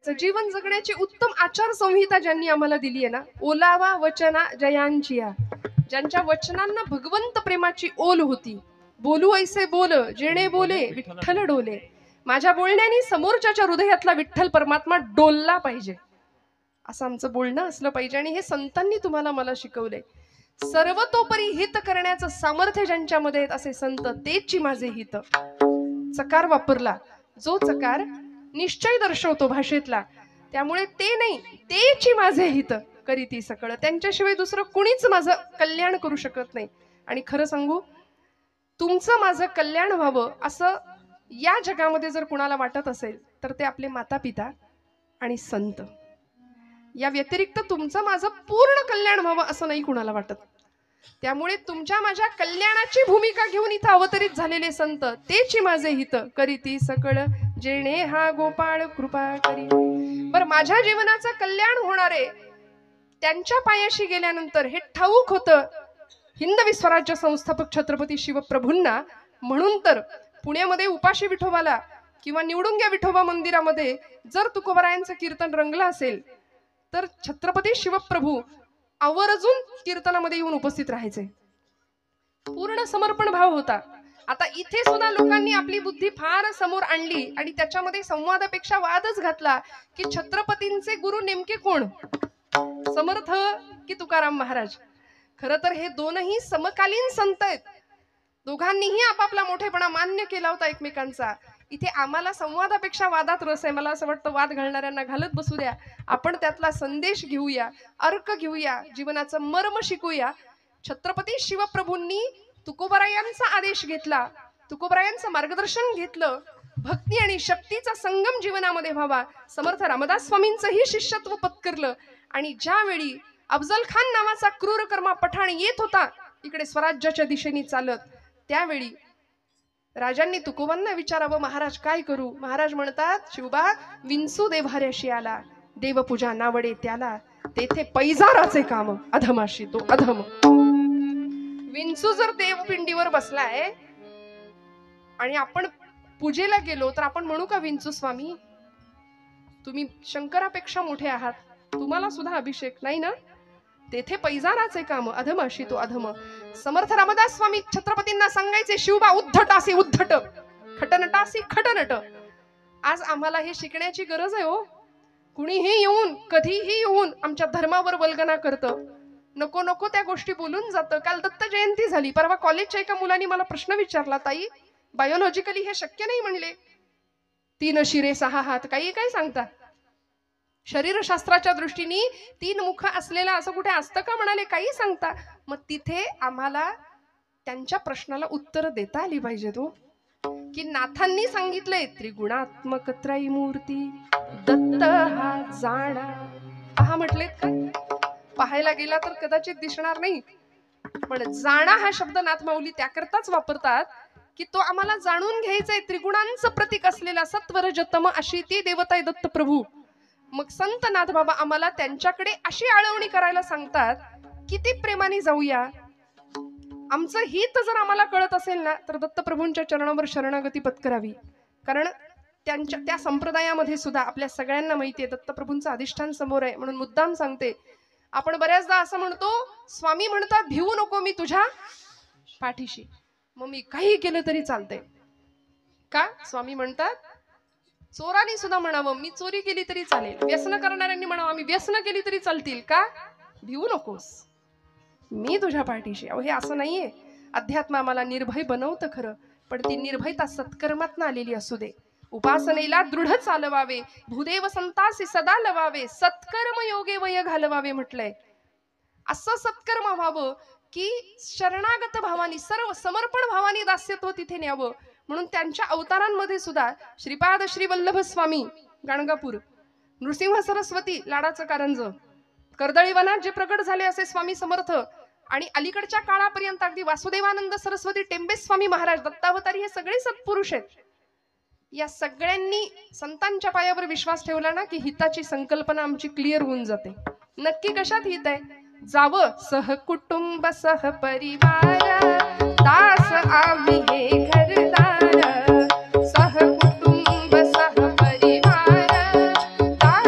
जगायचं, जीवन जगण्याची उत्तम आचार संहिता ज्यांनी आम्हाला दिली आहे ना, ओलावा वचना जयांचिया, ज्यांच्या वचनांना भगवंत प्रेमाची ओल होती. बोलू ऐसे बोल जेणे बोले विठ्ठल डोले. माझ्या बोलण्याने समोरच्याच्या हृदयातला विठ्ठल परमात्मा डोलला पाहिजे, असं आमचं बोलणं असलं पाहिजे. आणि हे संतांनी तुम्हाला मला शिकवलंय. सर्वतोपरी हित करण्याचं सामर्थ्य ज्यांच्यामध्ये असे संत, तेची माझे हित. चकार वापरला जो चकार निश्चय दर्शवतो भाषेतला, त्यामुळे ते नाही, तेची माझे हित करीती सकळ. त्यांच्याशिवाय दुसरं कुणीच माझं कल्याण करू शकत नाही. आणि खरं सांगू, तुमचं माझं कल्याण व्हावं असं या जगामध्ये जर कुणाला वाटत असेल तर ते आपले माता पिता आणि संत. या व्यतिरिक्त तुमचं माझं पूर्ण कल्याण व्हावं असं नाही कुणाला वाटत. त्यामुळे तुमच्या माझ्या कल्याणाची भूमिका घेऊन इथं अवतरित झालेले संत, तेची माझे हित करीती सकळ जेणे हा गोपाळ कृपा करी. बर, माझ्या जीवनाचं कल्याण होणारे त्यांच्या पायाशी गेल्यानंतर हे ठाऊक होतं हिंदवी स्वराज्य संस्थापक छत्रपती शिवप्रभूंना. म्हणून तर पुण्यामध्ये उपाशी विठोबाला किंवा निवडुंग्या विठोबा मंदिरामध्ये जर तुकोबरायांचं कीर्तन रंगलं असेल तर छत्रपती शिवप्रभू आवर्जून कीर्तनामध्ये येऊन उपस्थित राहायचे. पूर्ण समर्पण भाव होता. आता इथे सुद्धा लोकांनी आपली बुद्धी फार समोर आणली आणि त्याच्यामध्ये संवादापेक्षा वादच घातला की छत्रपतींचे गुरु नेमके कोण, समर्थ की तुकाराम महाराज. खरं तर हे दोनही समकालीन संत आहेत. दोघांनीही आपापला मोठेपणा मान्य केला होता एकमेकांचा. इथे आम्हाला संवादापेक्षा वादात रस आहे. मला असं वाटतं वाद घालणाऱ्यांना घालत बसू द्या, आपण त्यातला संदेश घेऊया, अर्क घेऊया, जीवनाचं मर्म शिकूया. छत्रपती शिवप्रभूंनी तुकोबरायांचा आदेश घेतला, तुकोबरायांचं मार्गदर्शन घेतलं. भक्ती आणि शक्तीचा संगम जीवनामध्ये व्हावा. समर्थ रामदास स्वामींचंही शिष्यत्व पत्करलं. आणि ज्यावेळी अफजल खान नावाचा क्रूरकर्मा पठाण येत होता इकडे स्वराज्याच्या दिशेने चालत, त्यावेळी राजांनी तुकोबांना विचारावं, महाराज काय करू. महाराज म्हणतात, शिवबा विंचू देव्हाऱ्याशी आला, देवपूजा नावडे त्याला, तेथे पैजाराचे काम अधमाशी तो अधम. विंचू जर देवपिंडीवर बसलाय आणि आपण पूजेला गेलो तर आपण म्हणू का, विंचू स्वामी तुम्ही शंकरापेक्षा मोठे आहात, तुम्हाला सुद्धा अभिषेक नाही ना. तेथे पैजाराचे काम अधमाशी तो अधम. समर्थ रामदास स्वामी छत्रपतींना सांगायचे, शिवबा उद्धटासी उद्धट, खटनटासी खटनट. आज आम्हाला हे शिकण्याची गरज आहे हो. कुणीही येऊन कधीही येऊन आमच्या धर्मावर वल्गना करतं, नको नको त्या गोष्टी बोलून जातं. काल दत्त जयंती झाली, परवा कॉलेजच्या एका मुलाने मला प्रश्न विचारला, ताई बायोलॉजिकली हे शक्य नाही म्हणले, 3 शिरे 6 हात, काही काय सांगता. शरीरशास्त्राच्या दृष्टीने 3 मुख असलेला असं कुठे असतं का म्हणाले, काही सांगता. मग तिथे आम्हाला त्यांच्या प्रश्नाला उत्तर देता आली पाहिजे तो, की नाथांनी सांगितलंय त्रिगुणात्मक त्रयमूर्ती दत्त हा जाणा. पहा म्हटलेत का, पाहायला गेला तर कदाचित दिसणार नाही, पण जाणा हा शब्द नाथ माऊली त्याकरताच वापरतात की तो आम्हाला जाणून घ्यायचंय. त्रिगुणांचं प्रतीक असलेला सत्वरजतम अशी ती देवता आहे दत्त प्रभू. मग संत नाथ बाबा आम्हाला त्यांच्याकडे अशी आळवणी करायला सांगतात, किती प्रेमाने जाऊया. आमचं हित जर आम्हाला कळत असेल ना तर दत्तप्रभूंच्या चरणावर शरणागती पत्करावी. कारण त्यांच्या त्या संप्रदायामध्ये सुद्धा आपल्या सगळ्यांना माहिती आहे दत्तप्रभूंचं अधिष्ठान समोर आहे. म्हणून मुद्दाम सांगते, आपण बऱ्याचदा असं म्हणतो, स्वामी म्हणतात भिवू नको मी तुझ्या पाठीशी, मग मी काही केलं तरी चालतंय का. स्वामी म्हणतात चोरांनी सुद्धा म्हणावं मी चोरी केली तरी चालेल, व्यसन करणाऱ्यांनी म्हणावं मी व्यसन केली तरी चालतील का, भिवू नकोस मी तुझ्या पाठीशी. अहो हे असं नाहीये. अध्यात्म आम्हाला निर्भय बनवतं खरं, पण ती निर्भयता सत्कर्मातनं आलेली असू दे. उपासनेला दृढ चालवावे, भूदेव संतासी सदा लवावे, सत्कर्म योगे वय घालवावे म्हटलंय. असं सत्कर्म व्हावं की शरणागत भावानी, सर्व समर्पण भावानी दास्यत्व तिथे न्यावं. म्हणून त्यांच्या अवतारांमध्ये सुद्धा श्रीपाद श्री वल्लभ स्वामी गाणगापूर, नृसिंह सरस्वती लाडाचं कारंज, कर्दळी वनात जे प्रकट झाले असे स्वामी समर्थ, आणि अलीकडच्या काळापर्यंत अगदी वासुदेवानंद सरस्वती टेंबे स्वामी महाराज दत्तावतारी, हे सगळे सत्पुरुष आहेत. या सगळ्यांनी संतांच्या पायावर विश्वास ठेवला ना की हिताची संकल्पना आमची क्लिअर होऊन जाते. नक्की कशात हित आहे. जावं सहकुटुंब सहपरिवार, दास आम्ही हे घरदार, सहकुटुंब सहपरिवार, दास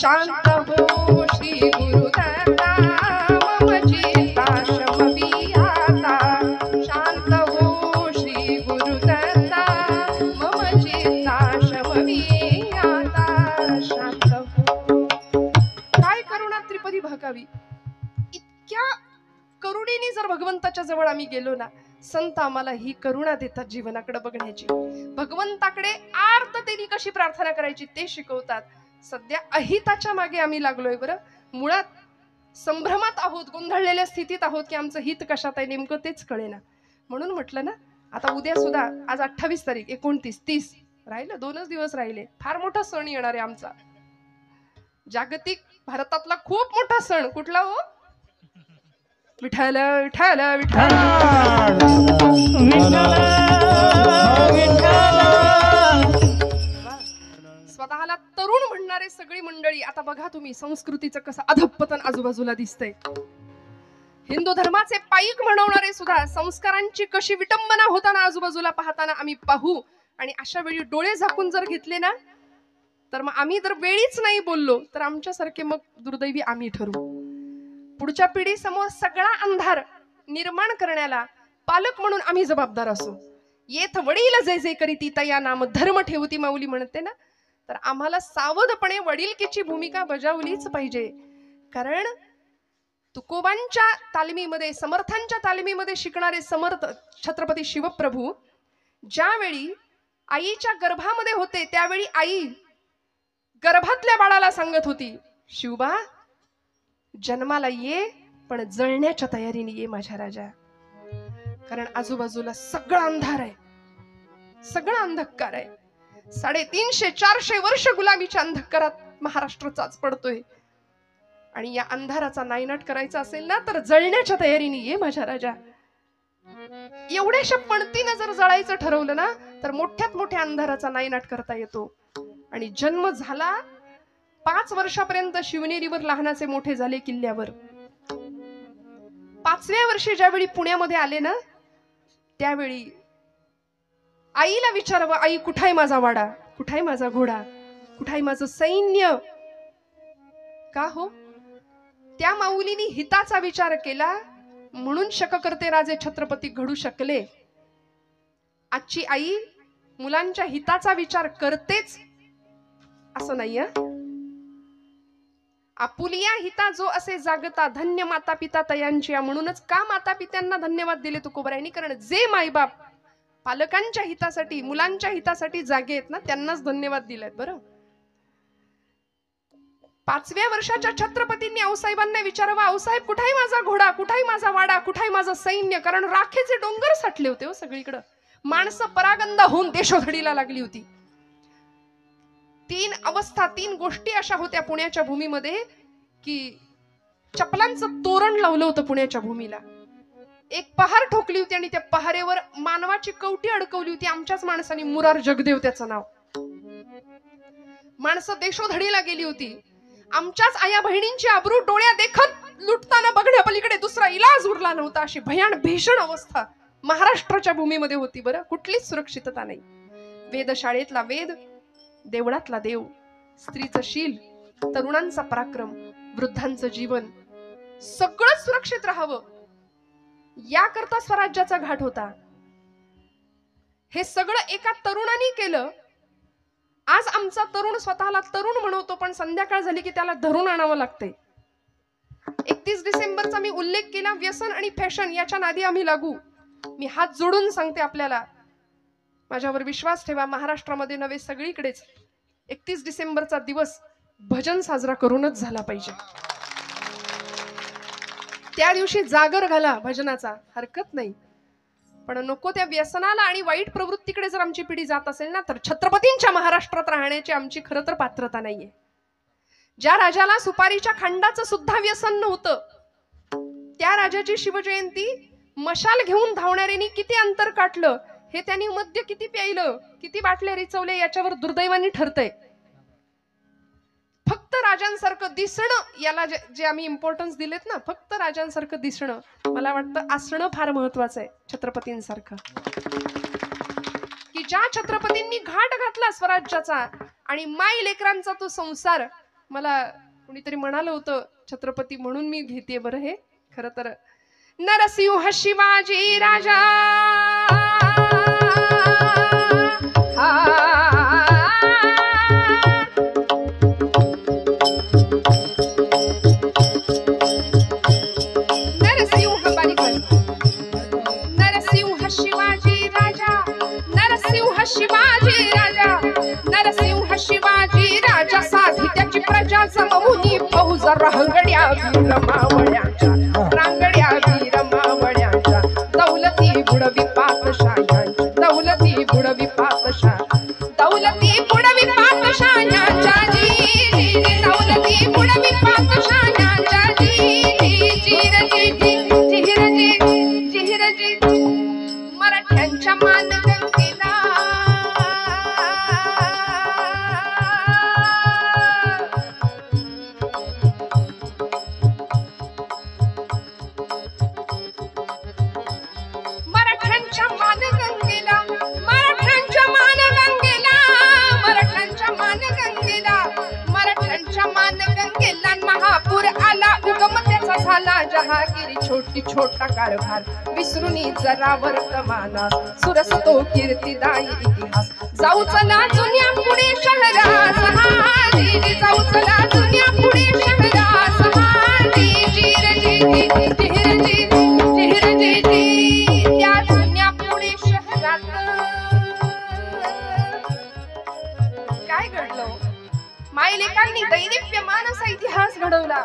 शांत हो श्री गुरुदत्ता मम चित्ता शमवी आता शांत हो श्री गुरुदत्ता मम चित्ता शमवी आता शांत हो. काय करुणा त्रिपदी भागावी. इतक्या करुणेने जर भगवंताच्या जवळ आम्ही गेलो ना, संत आम्हाला ही करुणा देतात जीवनाकडे बघण्याची. भगवंताकडे आर्ततेने कशी प्रार्थना करायची ते शिकवतात. सध्या अहिताच्या मागे आम्ही लागलोय बरं. मुळात संभ्रमात आहोत, गोंधळलेल्या स्थितीत आहोत की आमचं हित कशात आहे नेमकं तेच कळेना. म्हणून म्हटलं ना, आता उद्या सुद्धा आज 28 तारीख 29 30 राहिलं, 2च दिवस राहिले. फार मोठा सण येणार आहे आमचा, जागतिक भारतातला खूप मोठा सण. कुठला हो? विठ्ठल विठ्ठल विठ्ठल. स्वतःला तरुण म्हणणारे सगळी मंडळी. आता बघा तुम्ही संस्कृतीचं कसं अधपतन आजूबाजूला दिसतंय. हिंदू धर्माचे पाईक म्हणवणारे सुद्धा संस्कारांची कशी विटंबना होताना आजूबाजूला पाहताना आम्ही पाहू. आणि अशा वेळी डोळे झाकून जर घेतले ना, तर मग आम्ही जर वेळीच नाही बोललो तर आमच्यासारखे मग दुर्दैवी आम्ही ठरू. पुढच्या पिढी समोर सगळा अंधार निर्माण करण्याला पालक म्हणून आम्ही जबाबदार असू. येथ वडील जे जे करीती तया नाम धर्म ठेवती माऊली म्हणते ना, तर आम्हाला सावधपणे वडीलकीची भूमिका बजावलीच पाहिजे. कारण तुकोबांच्या तालमीमध्ये, समर्थांच्या तालमीमध्ये शिकणारे समर्थ छत्रपती शिवप्रभू ज्यावेळी आईच्या गर्भामध्ये होते त्यावेळी आई गर्भातल्या बाळाला सांगत होती, शिवबा जन्माला ये पण जळण्याच्या तयारीने ये माझ्या राजा. कारण आजूबाजूला सगळा अंधार आहे, सगळा अंधकार आहे. 350-400 वर्ष गुलामीच्या अंधकारात महाराष्ट्र चाच पडतोय. आणि या अंधाराचा नायनाट करायचा असेल ना, तर जळण्याच्या तयारीने ये माझ्या राजा. एवढ्याशा पणतीनं जर जळायचं ठरवलं ना, तर मोठ्यात मोठ्या अंधाराचा नायनाट करता येतो. आणि जन्म झाला 5 वर्षापर्यंत शिवनेरीवर लहानाचे मोठे झाले किल्ल्यावर. 5व्या वर्षी ज्यावेळी पुण्यामध्ये आले ना, त्यावेळी आईला विचारावं, आई कुठाय माझा वाडा, कुठाय माझा घोडा, कुठाय माझं सैन्य. का हो? त्या माऊलीनी हिताचा विचार केला म्हणून शककर्ते राजे छत्रपती घडू शकले. आजची आई मुलांच्या हिताचा विचार करतेच असं नाही. आपुलिया हिता जो असे जागता धन्य माता पिता तयांची. म्हणूनच का माता पित्यांना धन्यवाद दिले तुकोबारायांनी? कारण जे मायबाप पालकांच्या हितासाठी, मुलांच्या हितासाठी जागे आहेत ना, त्यांनाच धन्यवाद दिलेत. बरं, 5व्या वर्षाच्या छत्रपतींनी आऊसाहेबांना विचारावं, आऊसाहेब कुठाय माझा घोडा, कुठाय माझा वाडा, कुठाय माझं सैन्य. कारण राखेचे डोंगर साठले होते हो सगळीकडे. माणसं परागंदा होऊन देशोधडीला लागली होती. 3 अवस्था, 3 गोष्टी अशा होत्या पुण्याच्या भूमीमध्ये की चपलांचं तोरण लावलं होतं पुण्याच्या भूमीला. एक पहार ठोकली होती आणि त्या पहारेवर मानवाची कवटी अडकवली होती. आमच्याच माणसांनी, मुरार जगदेव त्याचं नाव. माणसं देशोधडीला गेली होती. आमच्याच आया बहिणींची आबरू डोळ्या देखत लुटताना बघण्या पलीकडे दुसरा इलाज उरला नव्हता. अशी भयान भीषण अवस्था महाराष्ट्राच्या भूमीमध्ये होती. बरं, कुठलीच सुरक्षितता नाही. वेदशाळेतला वेद, देवळातला देव, स्त्रीचं शील, तरुणांचा पराक्रम, वृद्धांचं जीवन, सगळं सुरक्षित राहावं याकरता स्वराज्याचा घाट होता. हे सगळं एका तरुणाने केलं. आज आमचा तरुण स्वतःला तरुण म्हणवतो, पण संध्याकाळ झाली की त्याला धरून आणावं लागतंय. 31 डिसेंबरचा मी उल्लेख केला. व्यसन आणि फॅशन याच्या नादी आम्ही लागू. मी हात जोडून सांगते आपल्याला, माझ्यावर विश्वास ठेवा. महाराष्ट्रामध्ये नव्हे सगळीकडेच 31 डिसेंबरचा दिवस भजन साजरा करूनच झाला पाहिजे. त्या दिवशी जागर घाला भजनाचा, हरकत नाही. पण नको त्या व्यसनाला आणि वाईट प्रवृत्तीकडे जर आमची पिढी जात असेल ना, तर छत्रपतींच्या महाराष्ट्रात राहण्याची आमची खरं तर पात्रता नाहीये. ज्या राजाला सुपारीच्या खांडाचं सुद्धा व्यसन नव्हतं, त्या राजाची शिवजयंती मशाल घेऊन धावणाऱ्यांनी किती अंतर काटलं, हे त्यांनी मद्य किती प्यायलं, किती बाटल्या रिचवले याच्यावर दुर्दैवाने ठरतंय. फक्त राजांसारखं दिसणं याला जे आम्ही इम्पॉर्टन्स दिलेत ना, फक्त राजांसारखं दिसणं, मला वाटतं असणं फार महत्वाचं आहे. छत्रपतींसारखं की ज्या छत्रपतींनी घाट घातला स्वराज्याचा आणि माई लेकरांचा तो संसार मला कुणीतरी म्हणालं होतं छत्रपती म्हणून मी घेते बरं हे. खरं तर नरसिंह शिवाजी राजा शिवाजी राजा नरसिंह शिवाजी राजा साधी त्याची प्रजा जमवून फौज रांगड्या वीर मावळ्यांच्या रांगड्या वीर मावळ्यांच्या दौलती बुडवी पातशाह्यांच्या दौलती बुडवी दौलती बुडवी पातशाह्यांच्या जी दौलती बुडवी पातशाह्यांच्या जी मराठ्यांच्या मान जहागिरी छोटी छोटा कारभार विसरुनी जरा वर्तमाना सुरसतो कीर्तिदायी इतिहास जाऊ चला जुन्या पुणे शहरास जाऊ चला जुन्या पुणे शहरास त्या जुन्या पुणे शहरात काय घडलं मायलेकांनी दैदिप्यमान असा इतिहास घडवला.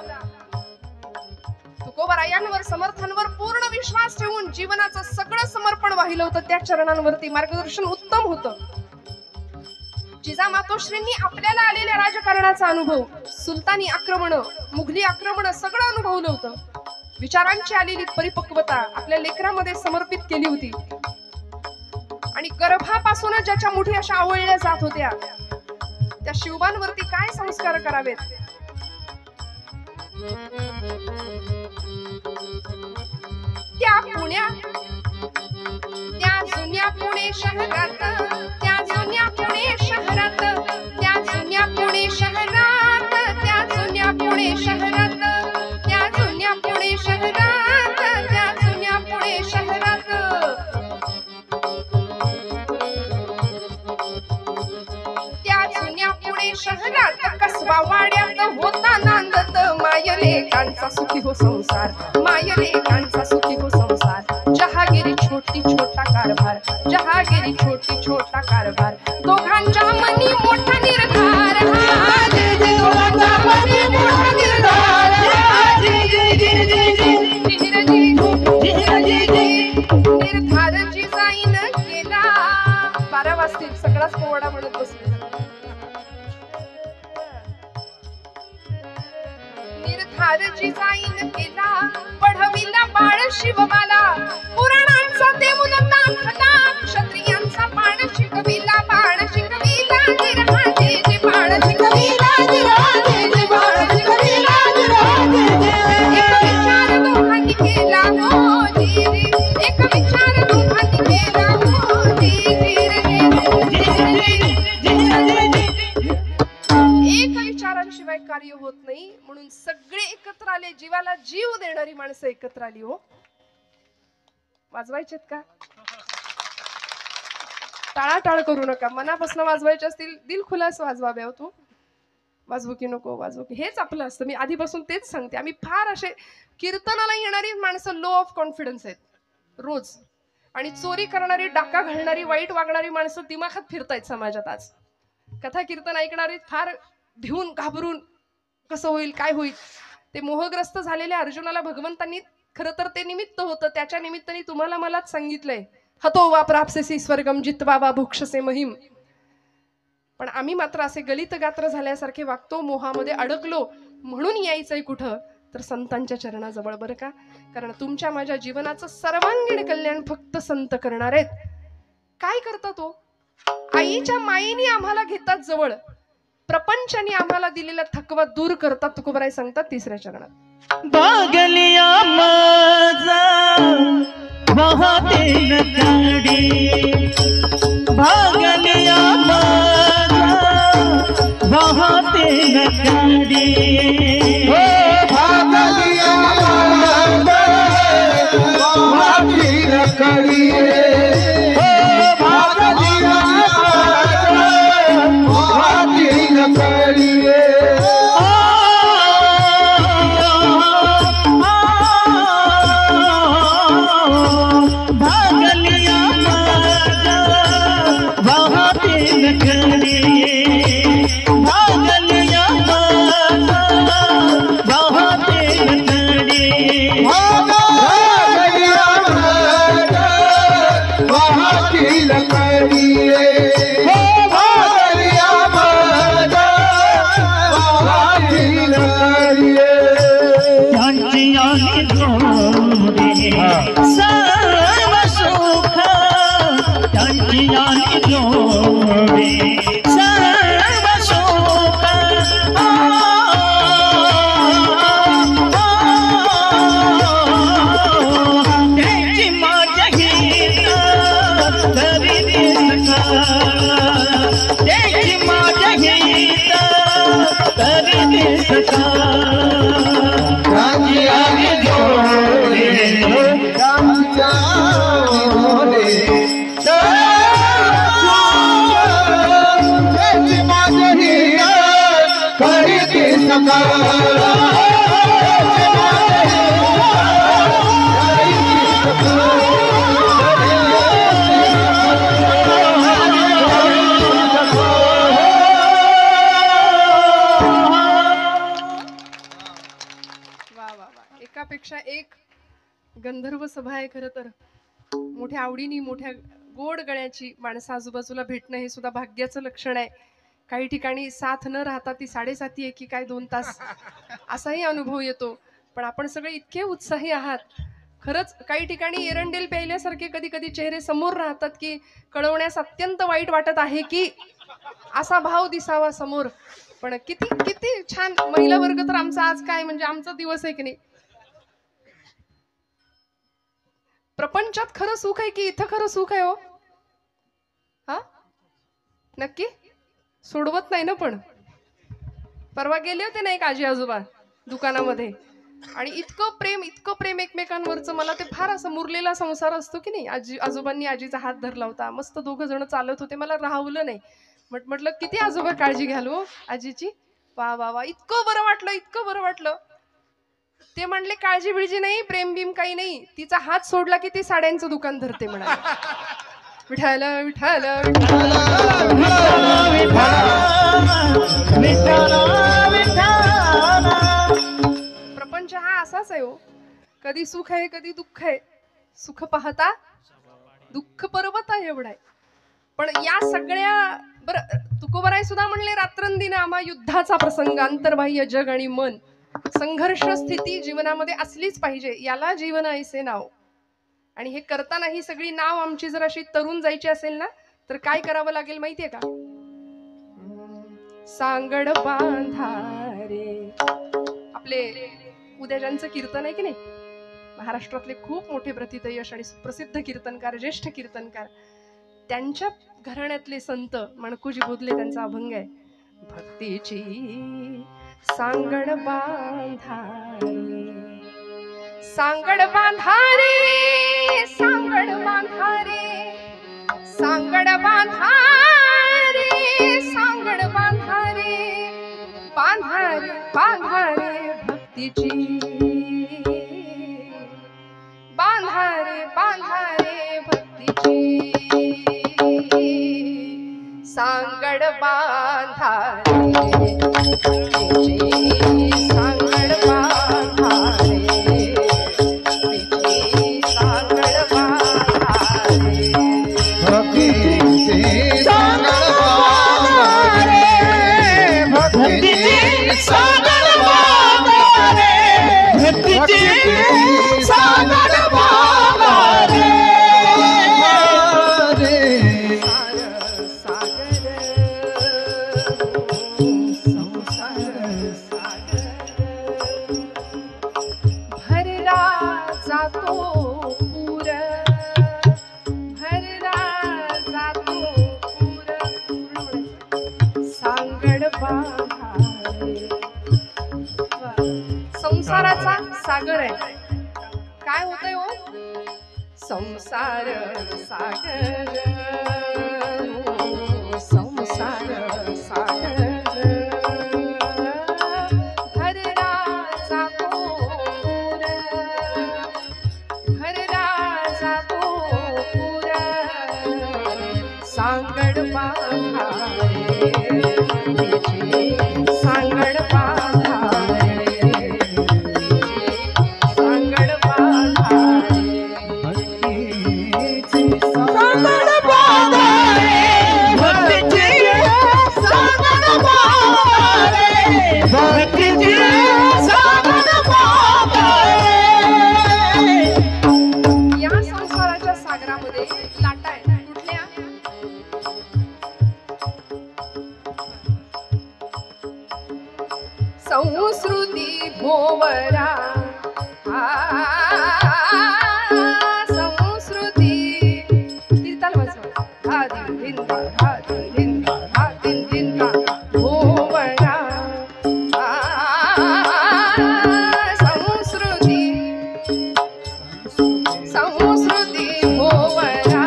तुकोबरायांवर समर्थांवर पूर्ण विश्वास ठेवून जीवनाचं सगळं समर्पण वाहिलं होतं. त्या चरणांवरती मार्गदर्शन उत्तम होतं. जिजामातोश्रींनी आपल्याला आलेल्या राजकारणाचा अनुभव, सुलतानी आक्रमण, मुघली आक्रमण सगळं अनुभवलं होतं. विचारांची आलेली परिपक्वता आपल्या लेकरामध्ये समर्पित केली होती. आणि गर्भापासूनच ज्याच्या मुठी अशा आवळल्या जात होत्या त्या शिवबांवरती काय संस्कार करावेत. त्या जुन्या पुणे शहरात त्या जुन्या पुणे शहरात त्या जुन्या पुणे शहरात त्या जुन्या पुणे शहरात त्या जुन्या पुणे शहरात त्या जुन्या पुणे शहरात त्या जुन्या पुणे शहरात कसबा वाड्यात होता नांदत मायलेकांचा सुखी हो संसार मायलेकांचा सुखी हो संसार. जहागिरी छोटी छोटा कारभार जहागिरी छोटी छोटा कारभार दोघांच्या मनी मोठा निर्धार दोघांच्या मनी मोठा निर्धार निर्धार जिजाईन केला. 12 वाजतील सगळाच पोवाडा म्हणत बसले. निर्धार जिजाईन केला पढविला बाळ शिवबाला पुराणांचा देऊन दाखला क्षत्रियांचा बाण शिकविला बाण शिकविला निर्हाजे जे बाण शिकविला निर्हाजे जे बाण शिकविला निर्हाजे एक विचार दोघांनी केला हो जी एक विचार दोघांनी केला हो जी एक विचारांशिवाय कार्य होत नाही. म्हणून सगळे एकत्र आले. जीवाला जीव देणारी माणसं एकत्र आली. हो वाजवायचेत का? टाळाटाळ करू नका. मनापासून वाजवायचे असतील दिलखुलास वाजवावे. हो तू वाजवू की नको वाजवू की हेच आपलं असतं. मी आधीपासून तेच सांगते. आम्ही फार असे कीर्तनाला येणारी माणसं लो ऑफ कॉन्फिडन्स आहेत रोज. आणि चोरी करणारी डाका घालणारी वाईट वागणारी माणसं दिमाखात फिरतायत समाजात आज. कथा कीर्तन ऐकणारी फार भिवून घाबरून कसं होईल काय होईल. ते मोहग्रस्त झालेल्या अर्जुनाला भगवंतांनी खरं तर ते निमित्त होतं. त्याच्या निमित्ताने तुम्हाला मलाच सांगितलंय हतो वा प्राप्सेसी स्वर्गम जित्वा वा भुक्षसे महिम. पण आम्ही मात्र असे गलित गात्र झाल्यासारखे वागतो. मोहामध्ये अडकलो. म्हणून यायचंय कुठं तर संतांच्या चरणाजवळ बरं का. कारण तुमच्या माझ्या जीवनाचं सर्वांगीण कल्याण फक्त संत करणार आहेत. काय करता तो आईच्या मायेने आम्हाला घेतात जवळ. प्रपंचाने आम्हाला दिलेला थकवा दूर करतात. तुकोबराय सांगतात 3ऱ्या चरणात बागलिया माझा वाहते नगाडी बागलिया माझा वाहते नदी भागलिया मार्ग वाहती लकड़िए भागलिया मार्ग वाहती लकड़िए भागलिया वाहते नदी भागलिया वाहते नदी वाहती लकड़िए भागलिया मार्ग वाहती लकड़िए त्यांची जोडे सर्व सुख त्यांची जोडे सर्व सुख त्यांची माझ्या गीत तरी दिसता त्यांची माझ्या गीत तरी दिसता एकापेक्षा एक गंधर्व सभा आहे खरं तर. मोठ्या आवडीनी मोठ्या गोड गळ्याची माणसं आजूबाजूला भेटणं हे सुद्धा भाग्याचं लक्षण आहे. काही ठिकाणी साथ न राहता ती 7:30 आहे की काय 2 तास असाही अनुभव येतो. पण आपण सगळे इतके उत्साही आहात. खरंच काही ठिकाणी एरंडेल प्यायल्यासारखे कधी कधी चेहरे समोर राहतात की कळवण्यास अत्यंत वाईट वाटत आहे की असा भाव दिसावा समोर. पण किती किती छान महिला वर्ग तर आमचा आज काय म्हणजे आमचा दिवस आहे की नाही. प्रपंचात खरं सुख आहे की इथं खरं सुख आहे हो. हा नक्की सोडवत नाही ना. पण परवा गेले होते ना एक आजी आजोबा दुकानामध्ये आणि इतकं प्रेम एकमेकांवरचं. मला ते फार असं मुरलेला संसार असतो की नाही. आजी आजोबांनी आजीचा हात धरला होता. मस्त 2 जण चालत होते. मला राहवलं नाही. म्हटलं किती आजोबा काळजी घ्याल हो आजीची. वा वा वा इतकं बरं वाटलं इतकं बरं वाटलं. ते म्हणले काळजी बिळजी नाही प्रेम बिम काही नाही. तिचा हात सोडला की ती साड्यांचं दुकान धरते म्हणाले. विठाल विठाल प्रपंच हा असाच आहे हो. कधी सुख आहे कधी दुःख आहे. सुख पाहता दुःख पर्वत आहे एवढा आहे. पण या सगळ्या बरं तुकोबराय सुद्धा म्हणले रात्रंदिन आम्हा युद्धाचा प्रसंग अंतर्बाह्य जग आणि मन संघर्ष स्थिती जीवनामध्ये असलीच पाहिजे. याला जीवन ऐसे नाव. आणि हे करताना ही सगळी नाव आमची जर अशी तरुण जायची असेल ना तर काय करावं लागेल माहितीये का. सांगड बांधारे आपले उद्या ज्यांचं कीर्तन आहे की नाही महाराष्ट्रातले खूप मोठे प्रथितयश आणि सुप्रसिद्ध कीर्तनकार ज्येष्ठ कीर्तनकार त्यांच्या घराण्यातले संत मणकुजी बोधले त्यांचा अभंग आहे. भक्तीची सांगड बांधारे सांगड बांधारे सांगड बांधारे सांगड बांधारे सांगड बांधारे बांधारे बांधारे भक्तीची बांधारे बांधारे भक्तीची सांगड बांधारे सांगड बांधारे सांगड बांधारे भक्तीची सांगड बांधारे भक्तीची सांगड बांधारे भक्तीची सांगड बांधारे सांगड बांधारे. संसाराचा सागर आहे. काय होतंय हो? संसार सागर, संसार सागर, भरराचा कोपूर, भरराचा कोपूर, सांगड बांधारे, सांगड बांधारे, सांगड बांधारे. सांगड बांधारे, भक्तीची सांगड बांधारे, भक्तीची सांगड बांधारे. या संसाराच्या सागरामध्ये लाटा आहेत. कुठल्या? संस्कृती भोवरा, संस्कृती तीर्थाल वाजवा, हा दिन दिन धा, हा दिन दिन धा, हा दिन दिन धा, भोवरा, संस्कृती, संस्कृती भोवरा,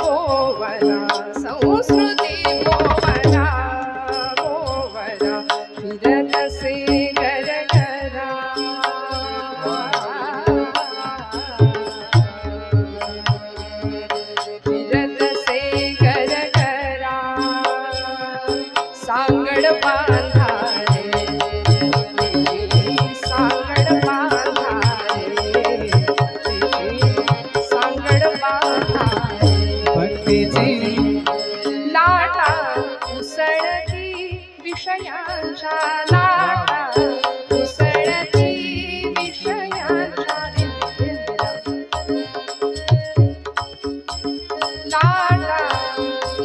भोवरा, संस्कृती भोवरा, भोवरा, फिरत से गर गरा, फिरत से गर गरा, सांगड बांधारे, सांगड बांधारे, सांगड बांधारे. भक्तीची लाटा उसळती विषयांच्या, लाटा उसळती विषयांच्या, लाटा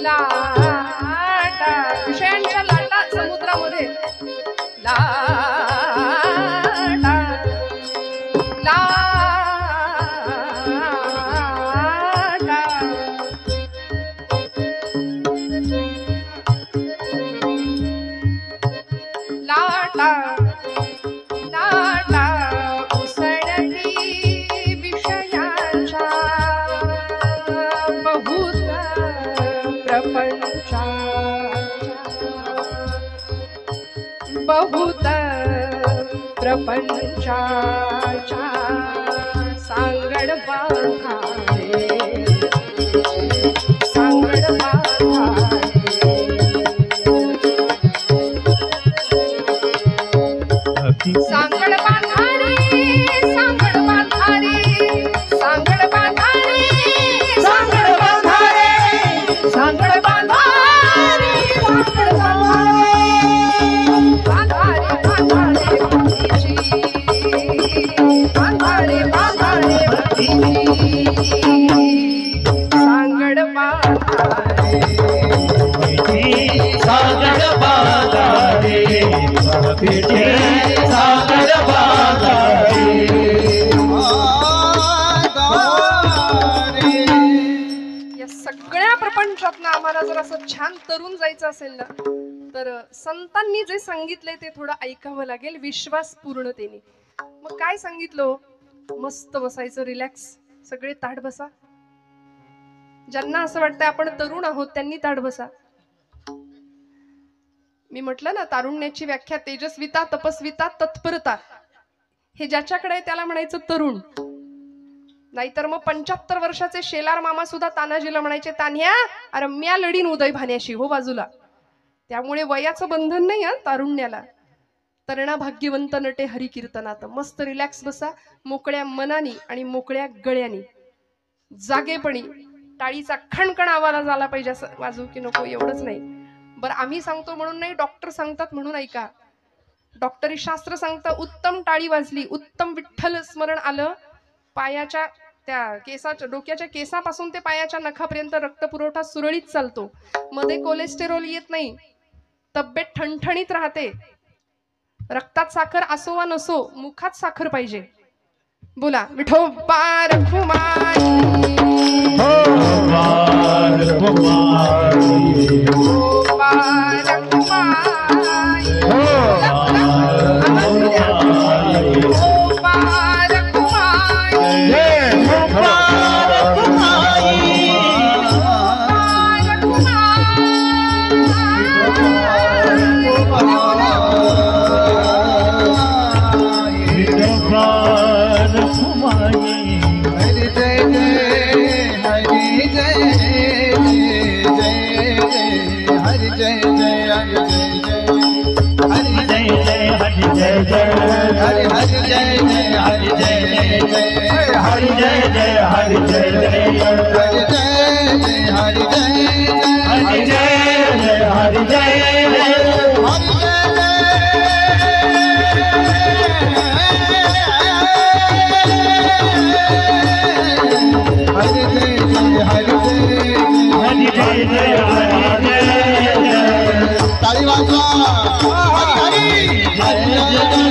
लाटा विषयांच्या लाटा समुद्रामध्ये, लाटा लाटा, लाटा उसळती विषयांच्या, बहुत प्रपंचा, बहुत प्रपंचाच्या, सांगड बांधारे, सांगड बांधारे. सांगड बांधारे, सांगड बांधारे, सांगड बांधारे, सांगड बांधारे, सांगड बांधारे, सांगड बांधारे, बांधारे भक्तीची, बांधारे बांधारे भक्तीची, सांगड बांधारे, सागर बांधारे, भक्तीची सागर बांधारे. या सगळ्या प्रपंचातनं आम्हाला जर असं छान तरुण जायचं असेल ना, तर संतांनी जे सांगितलंय ते थोडं ऐकावं लागेल विश्वास पूर्णतेने. मग काय सांगितलं? मस्त बसायचं, रिलॅक्स, सगळे ताठ बसा. ज्यांना असं वाटतंय आपण तरुण आहोत त्यांनी ताठ बसा. मी म्हटलं ना, तारुण्याची व्याख्या तेजस्विता, तपस्विता, तत्परता. हे ज्याच्याकडे आहे त्याला म्हणायचं तरुण. नाहीतर मग 75 वर्षाचे शेलार मामा सुद्धा तानाजीला म्हणायचे, तान्ह्या अरे म्या लढीन उदय भाण्याशी, हो बाजूला. त्यामुळे वयाचं बंधन नाही हा तारुण्याला. तरणा भाग्यवंत नटे हरी कीर्तनात. मस्त रिलॅक्स बसा, मोकळ्या मनानी आणि मोकळ्या गळ्यानी, जागेपणी. टाळीचा खणखण आवाज झाला पाहिजे, असं वाजू की नको एवढंच नाही. बरं आम्ही सांगतो म्हणून नाही, डॉक्टर सांगतात म्हणून ऐका. डॉक्टरी शास्त्र सांगतं, उत्तम टाळी वाजली, उत्तम विठ्ठल स्मरण आलं, पायाच्या त्या केसाच्या, डोक्याच्या केसापासून ते पायाच्या नखापर्यंत रक्तपुरवठा सुरळीत चालतो, मध्ये कोलेस्टेरॉल येत नाही, तब्येत ठणठणीत राहते. रक्तात साखर असो वा नसो, मुखात साखर पाहिजे. बोला विठोबा रखुमाई, विठोबा रखुमाई. कुमाई हो मुबारक कुमाई जय मुबारक माई मुबारक मुबारक कुमाई हरि जय जय हरि जय जय जय हरि जय जय हरि जय जय हरि जय जय हरि जय जय हरि हरि जय जय हरि जय जय हरि जय जय हरि जय जय हरि जय जय हरि जय हरि जय जय हरि जय हरि जय जय हरि हरि जय जय हरि जय ताली वाजवा हरि हरि हरि हरि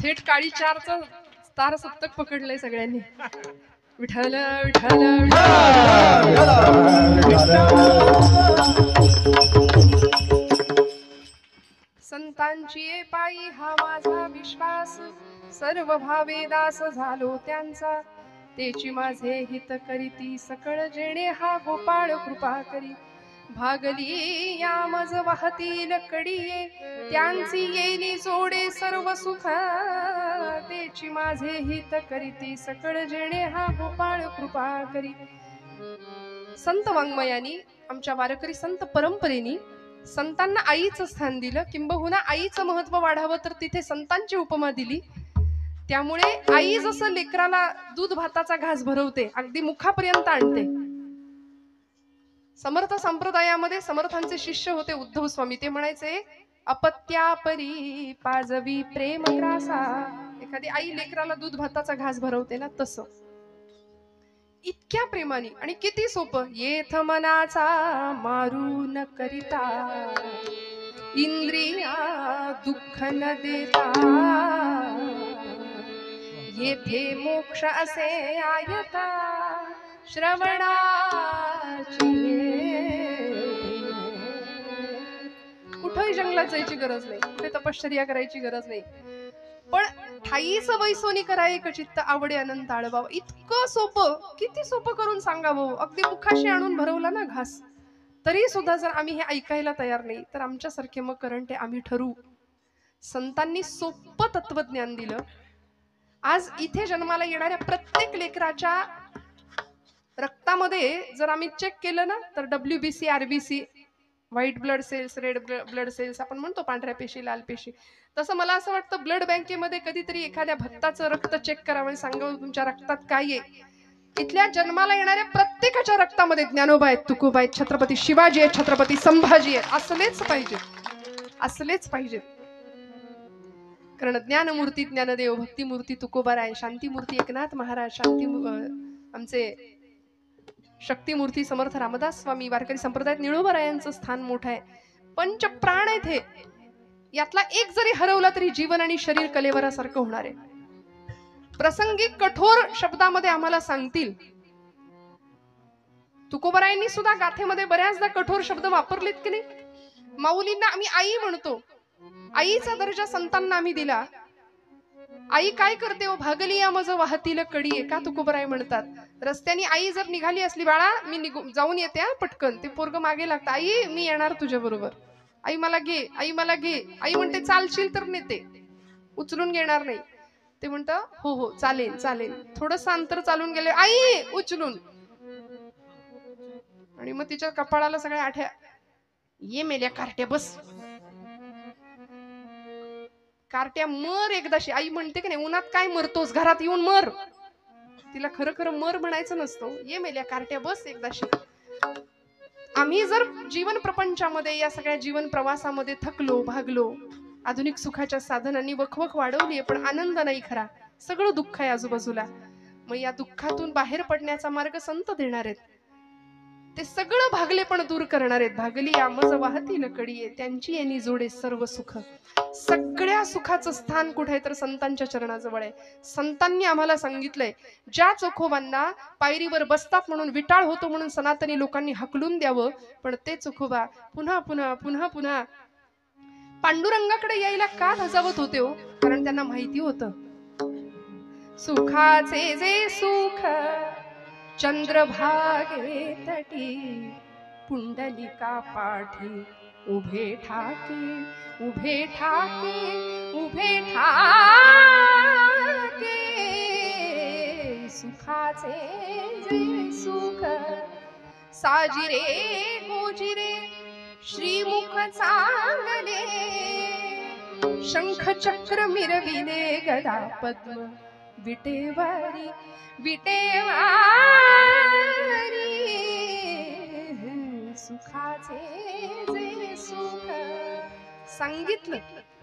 थेट काळी चारचं तार सप्तक पकडलंय सगळ्यांनी. विठ्ठल विठ्ठल संतांची ये पायी हा माझा विश्वास, सर्व भावे दास झालो त्यांचा. तेची माझे हित करीती सकळ जेणे हा गोपाळ कृपा करी. भागली या मज वाहतील कडिये, त्यांची येणी जोडे सर्व सुख. तेची माझे हित करीती सकळ जेणे हा गोपाळ कृपा करी. संत वाङ्मयानी, आमच्या वारकरी संत परंपरेनी संतांना आईचं स्थान दिलं, किंबहुना आईचं महत्व वाढावं तर तिथे संतांची उपमा दिली. त्यामुळे आई जसं लेकराला दूध भाताचा घास भरवते, अगदी मुखापर्यंत आणते. समर्थ संप्रदायामध्ये समर्थांचे शिष्य होते उद्धव स्वामी. ते म्हणायचे, अपत्यापरी पाजवी प्रेम ग्रासा. एखादी आई लेकराला दूध भाताचा घास भरवते ना, तसं इतक्या प्रेमाने. आणि किती सोपं. येथ मनाचा मारू न करिता, इंद्रिया दुःख न देता. येथे मोक्ष असे आयता, श्रवणाची. कुठेही जंगलात जायची गरज नाही, कुठे तपश्चर्या करायची गरज नाही. पण ठाईच वैसोनी कराय चित्त आवडे अनंत आळवाव. इतकं सोपं, किती सोपं करून सांगावं. अगदी मुखाशी आणून भरवला ना घास, तरी सुद्धा जर आम्ही हे ऐकायला तयार नाही, तर आमच्यासारखे मग करंटे आम्ही ठरू. संतांनी सोपं तत्वज्ञान दिलं. आज इथे जन्माला येणाऱ्या प्रत्येक लेकराच्या रक्तामध्ये जर आम्ही चेक केलं ना तर WBC RBC white blood cells, red blood cells आपण म्हणतो, पांढऱ्या पेशी, लाल पेशी, तसं मला असं वाटतं ब्लड बँकेमध्ये कधीतरी एखाद्या भक्ताचं रक्त चेक करावं, सांगावं तुमच्या रक्तात काय आहे. इथल्या जन्माला येणाऱ्या प्रत्येकाच्या रक्तामध्ये ज्ञानोबा आहेत, तुकोबा आहेत, छत्रपती शिवाजी आहेत, छत्रपती संभाजी आहेत. असलेच पाहिजेत, असलेच पाहिजेत. कारण ज्ञानमूर्ती ज्ञानदेव, भक्तिमूर्ती तुकोबाराय, शांतीमूर्ती एकनाथ महाराज, आमचे शक्तिमूर्ती समर्थ रामदास स्वामी, वारकरी संप्रदायात निळोबारायांचं स्थान मोठं आहे. पंच प्राण आहेत हे, यातला एक जरी हरवला तरी जीवन आणि शरीर कलेवरासारखं होणार आहे. प्रसंगी कठोर शब्दामध्ये आम्हाला सांगतील. तुकोबारायांनी सुद्धा गाथेमध्ये बऱ्याचदा कठोर शब्द वापरलेत की नाही. माऊलींना आम्ही आई म्हणतो, आईचा दर्जा संतांना आम्ही दिला. आई काय करते हो, भागली या मज वाहतील कडी आहे का तुकोबाराय म्हणतात. रस्त्याने आई जर निघाली असली, बाळा मी जाऊन येते हा पटकन, ते पोरग मागे लागतं, आई मी येणार तुझ्या बरोबर, आई मला घे, आई मला घे. आई म्हणते चालशील तर नेते, उचलून घेणार नाही. ते म्हणत हो हो चालेल चालेल. थोडस अंतर चालून गेले, आई उचलून, आणि मग तिच्या कपाळाला सगळ्या आठ्या, ये मेल्या कार्ट्या बस, कार्ट्या मर एकदाशी. आई म्हणते की नाही, उन्हात काय मरतोस, घरात येऊन मर. तिला खरं खरं मर म्हणायचं नसतं, ये मेल्या कार्ट्या बस एकदाशी. आम्ही जर जीवन प्रपंचामध्ये, या सगळ्या जीवन प्रवासामध्ये थकलो, भागलो, आधुनिक सुखाच्या साधनांनी वखवख वाढवली, पण आनंद नाही खरा, सगळं दुःख आहे आजूबाजूला. मग या दुःखातून बाहेर पडण्याचा मार्ग संत देणार आहेत. ते सगळं भागले पण दूर करणार आहेत. भागली आमज वाहतील कडी, त्यांची यांनी जोडे सर्व सुख. सगळ्या सुखाचं स्थान कुठे आहे तर संतांच्या चरणाजवळ आहे. संतांनी आम्हाला सांगितलंय, ज्या चोखोबांना पायरीवर बसतात म्हणून विटाळ होतो म्हणून सनातनी लोकांनी हकलून द्यावं, पण ते चोखोबा पुन्हा पुन्हा पुन्हा पुन्हा पांडुरंगाकडे यायला का धजावत होते हो, कारण त्यांना माहिती होतं सुखाचे जे सुख चंद्रभागे तटी, पुंडलिका पाठी उभे ठाके, उभे ठाके, उभे ठाके. सुखाचे जे सुख साजिरे गोजिरे, श्रीमुख चांगले, शंख चक्र मिरविले, गदा पद्म विटेवारी, विटेवारी. सुखाचे जे सुख सांगितलं.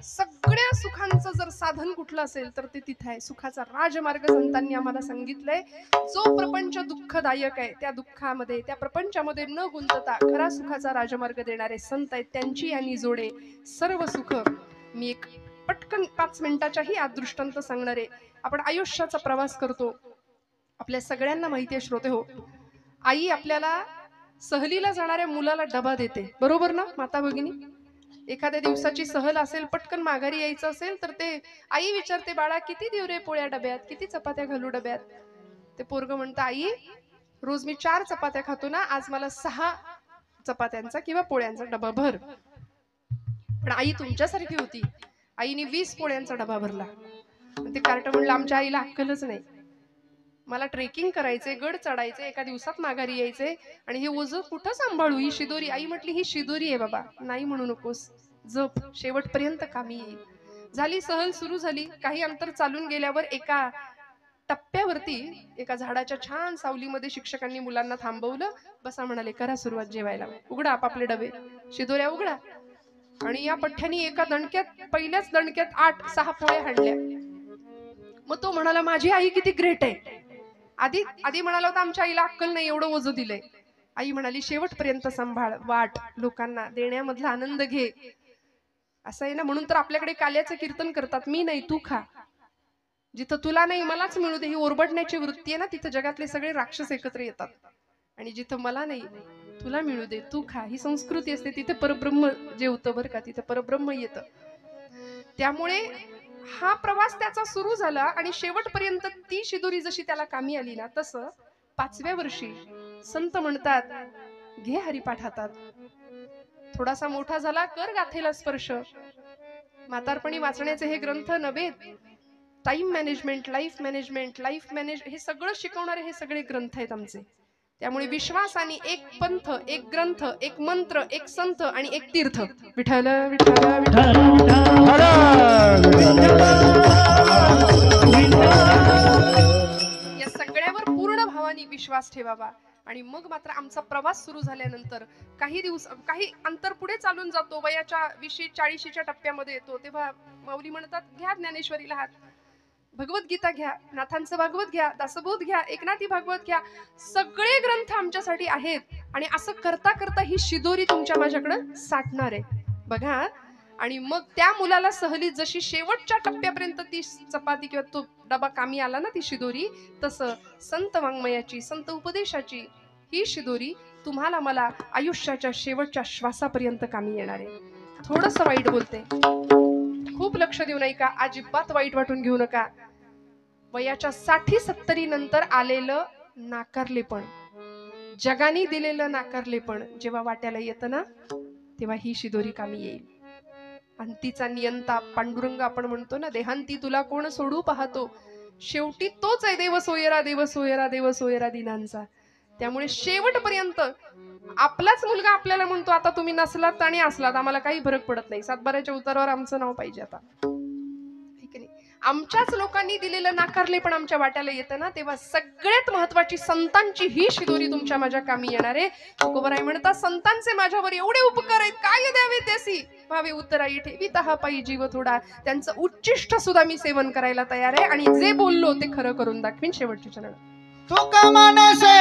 सगळ्या सुखांचं जर साधन कुठलं असेल तर ते तिथे आहे. सुखाचा राजमार्ग संतांनी आम्हाला सांगितलंय. जो प्रपंच दुःखदायक आहे, त्या दुःखामध्ये, त्या प्रपंचामध्ये न गुंतता खरा सुखाचा राजमार्ग देणारे संत आहेत, त्यांची यांनी जोडे सर्व सुख. मी एक पटकन 5 मिनिटाच्याही आत दृष्टांत सांगणार आहे. आपण आयुष्याचा प्रवास करतो, आपल्या सगळ्यांना माहिती आहे श्रोते हो, आई आपल्याला सहलीला जाणाऱ्या मुलाला डबा देते, बरोबर ना माता भगिनी. एखाद्या दिवसाची सहल असेल, पटकन माघारी यायचं असेल तर ते आई विचारते, बाळा किती देऊ रे पोळ्या डब्यात, किती चपात्या घालू डब्यात. ते पोरग म्हणतं, आई रोज मी 4 चपात्या खातो ना, आज मला 6 चपात्यांचा किंवा पोळ्यांचा डबा भर. पण आई तुमच्यासारखी होती, आईने 20 पोळ्यांचा डबा भरला. ते कार्ट म्हणलं, आमच्या आईला अक्कलच नाही, मला ट्रेकिंग करायचे, गड चढायचे, एका दिवसात माघारी यायचे, आणि हे ओझं कुठं सांभाळू, ही शिदोरी. आई म्हटली, ही शिदोरी आहे बाबा, नाही म्हणू नकोस, जप, शेवटपर्यंत कामी येईल. झाली सहल सुरू झाली. काही अंतर चालून गेल्यावर एका टप्प्यावरती एका झाडाच्या छान सावलीमध्ये शिक्षकांनी मुलांना थांबवलं. बसा म्हणाले, करा सुरुवात जेवायला, उघडा आपापले डबे, शिदोऱ्या उघडा. आणि या पठ्ठ्यानी एका दणक्यात, पहिल्याच दणक्यात 8-6 पोळ्या हाणल्या. मग तो म्हणाला, माझी आई किती ग्रेट आहे. आधी म्हणाला होता, आमच्या आईला अक्कल नाही, एवढं ओझं दिलंय. आई म्हणाली, शेवटपर्यंत सांभाळ, वाट, लोकांना देण्यामधला आनंद घे. असं आहे ना, म्हणून तर आपल्याकडे काल्याचं कीर्तन करतात, मी नाही तू खा, जिथं तुला नाही मलाच मिळू दे. ही ओरबडण्याची वृत्ती आहे ना, तिथं जगातले सगळे राक्षस एकत्र येतात. आणि जिथं मला नाही तुला मिळू दे, तू खा, ही संस्कृती असते. तिथे परब्रह्म जेवतं बरं का, तिथं परब्रह्म येतं. त्यामुळे हा प्रवास त्याचा सुरू झाला, आणि शेवटपर्यंत ती शिदोरी जशी त्याला कामी आली ना, तसं 5व्या वर्षी संत म्हणतात, घे हरिपाठ हातात. थोडासा मोठा झाला, कर गाथेला स्पर्श. म्हातारपणी वाचण्याचे हे ग्रंथ नव्हे, टाइम मॅनेजमेंट, लाईफ मॅनेजमेंट, हे सगळं शिकवणारे हे सगळे ग्रंथ आहेत आमचे. त्यामुळे विश्वासाने एक पंथ, एक ग्रंथ, एक मंत्र, एक संत आणि एक तीर्थ. विठ्ठल विठ्ठल विठ्ठल. या सगळ्यावर पूर्ण भावाने विश्वास ठेवावा. आणि मग मात्र आमचा प्रवास सुरू झाल्यानंतर काही अंतर पुढे चालून जातो, वयाच्या 20-40च्या टप्प्यामध्ये येतो, तेव्हा माऊली म्हणतात घ्या ज्ञानेश्वरीला हात, भगवद्गीता घ्या, नाथांचं भागवत घ्या, दासबोध घ्या, एकनाथी भागवत घ्या, सगळे ग्रंथ आमच्यासाठी आहेत. आणि असं करता करता ही शिदोरी तुमच्या माझ्याकडे साठणार आहे बघा. आणि मग त्या मुलाला सहली जशी शेवटच्या टप्प्यापर्यंत ती चपाती किंवा तो डबा कामी आला ना, ती शिदोरी, तसं संत वाङ्मयाची, संत उपदेशाची ही शिदोरी तुम्हाला मला आयुष्याच्या शेवटच्या श्वासापर्यंत कामी येणार आहे. थोडंसं वाईट बोलते, खूप लक्ष देऊ नका, अजिबात वाईट वाटून घेऊ नका. वयाच्या 60-70 नंतर आलेलं नाकारलेपण, जगाने दिलेलं नाकारलेपण जेव्हा वाट्याला येतं ना, तेव्हा ही शिदोरी कामी येईल. आणि तिचा नियंता पांडुरंग आपण म्हणतो ना, देहांती तुला कोण सोडू पाहतो, शेवटी तोच आहे देव सोयरा, देव सोयरा, देव सोयरा दिनांचा. त्यामुळे शेवटपर्यंत आपलाच मुलगा आपल्याला म्हणतो आता तुम्ही नसलात आणि असलात आम्हाला काही फरक पडत नाही, सातबाऱ्याच्या उतारावर आमचं नाव पाहिजे आता. आमच्याच लोकांनी दिलेलं नाकारले पण आमच्या वाट्याला येतं ना, तेव्हा सगळ्यात महत्वाची संतांची ही शिदोरी तुमच्या माझ्या कामी येणार आहे. तुकोबराय म्हणतात संतांचे माझ्यावर एवढे उपकार आहेत, काय द्यावे त्यासी भावे उतराई ठेवी तहा पायी जीव थोडा. त्यांचं उच्चिष्ट सुद्धा मी सेवन करायला तयार आहे आणि जे बोललो ते खरं करून दाखवीन. शेवटचे चरण. तुका मनसे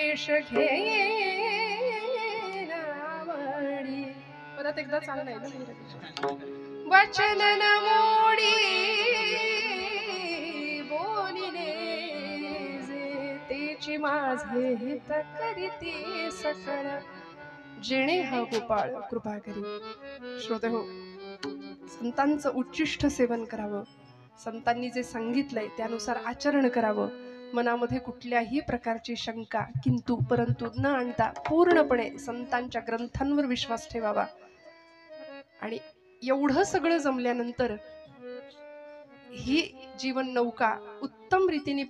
वेश घेणावडी. परत एकदा चालू नाही ना. वचन न मोडी बोलिले जे तेची माझे हित करीती सकळ. जेणे हा गोपाळ कृपा करी. श्रोते हो, संतांचं उच्चिष्ट सेवन करावं, संतांनी जे सांगितलंय त्यानुसार आचरण करावं, मनामध्ये कुठल्याही प्रकारची शंका किंतु परंतु न आणता पूर्णपणे संतांच्या ग्रंथांवर विश्वास ठेवावा. आणि एवढं सगळं जमल्यानंतर ही जीवन नौका उत्तम रीतीने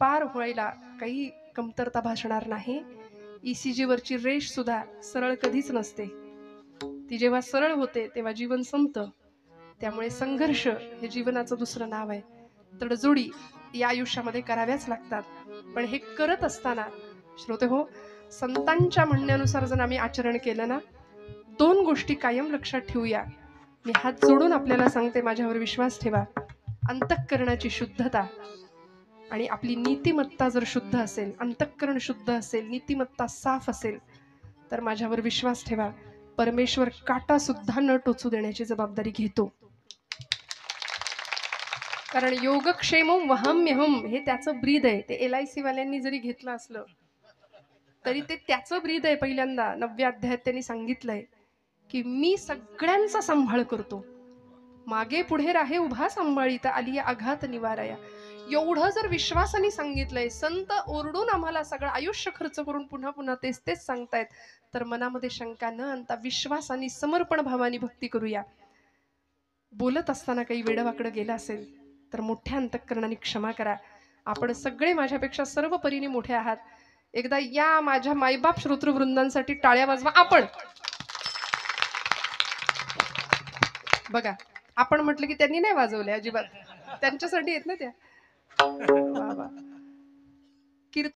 पार व्हायला काही कमतरता भासणार नाही. ECG वरची रेष सुद्धा सरळ कधीच नसते. ती जेव्हा सरळ होते तेव्हा जीवन संपतं. त्यामुळे संघर्ष हे जीवनाचं दुसरं नाव आहे. तडजोडी या आयुष्यामध्ये कराव्याच लागतात. पण हे करत असताना श्रोते हो, संतांच्या म्हणण्यानुसार जर आम्ही आचरण केलं ना, 2 गोष्टी कायम लक्षात ठेवूया. मी हात जोडून आपल्याला सांगते, माझ्यावर विश्वास ठेवा. अंतःकरणाची शुद्धता आणि आपली नीतिमत्ता जर शुद्ध असेल, अंतःकरण शुद्ध असेल, नीतिमत्ता साफ असेल, तर माझ्यावर विश्वास ठेवा, परमेश्वर काटा सुद्धा न टोचू देण्याची जबाबदारी घेतो. कारण योगक्षेमं वहाम्यहम हे त्याचं ब्रीद आहे. ते LIC वाल्यांनी जरी घेतलं असलं तरी ते त्याचं ब्रीद आहे. पहिल्यांदा 9व्या अध्यायात त्यांनी सांगितलंय की मी सगळ्यांचा सांभाळ करतो, मागे पुढे राहे उभा सांभाळीत आली आघात निवाराया. एवढं जर विश्वासाने सांगितलंय, संत ओरडून आम्हाला सगळं आयुष्य खर्च करून पुन्हा पुन्हा तेच तेच सांगतायत, तर मनामध्ये शंका न आणता विश्वासाने समर्पण भावाने भक्ती करूया. बोलत असताना काही वेडवाकडं गेलं असेल तर मोठ्या अंतःकरणाने क्षमा करा. आपण सगळे माझ्यापेक्षा सर्व परीने मोठे आहात. एकदा या माझ्या मायबाप श्रोतृवृंदांसाठी टाळ्या वाजवा. आपण बघा, आपण म्हटलं की त्यांनी नाही वाजवले अजिबात, त्यांच्यासाठी येत ना त्या. वा वा.